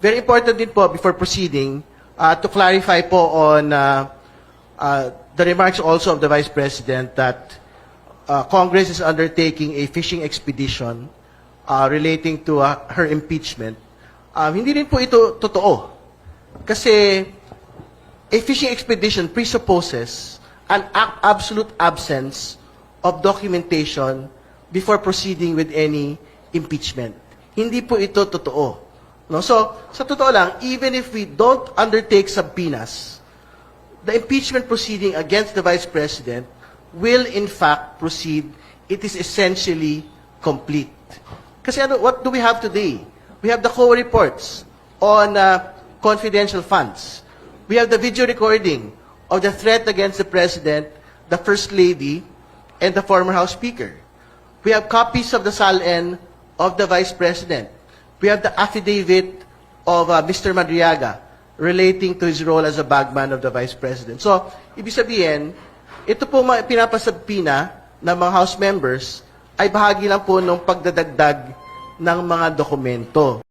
very important din po before proceeding to clarify po on the remarks also of the Vice President that Congress is undertaking a fishing expedition relating to her impeachment. Hindi rin po ito totoo. Kasi a fishing expedition presupposes an absolute absence of documentation before proceeding with any impeachment. Hindi po ito totoo. No? So, sa totoo lang, even if we don't undertake subpoenas, the impeachment proceeding against the Vice President will in fact proceed. It is essentially complete. Kasi what do we have today? We have the COA reports on confidential funds. We have the video recording of the threat against the President, the First Lady, and the former House Speaker. We have copies of the SALN of the Vice President. We have the affidavit of Mr. Madriaga relating to his role as a bagman of the Vice President. So, ibig sabihin, ito po pinapasabpina ng mga House members ay bahagi lang po ng pagdadagdag ng mga dokumento.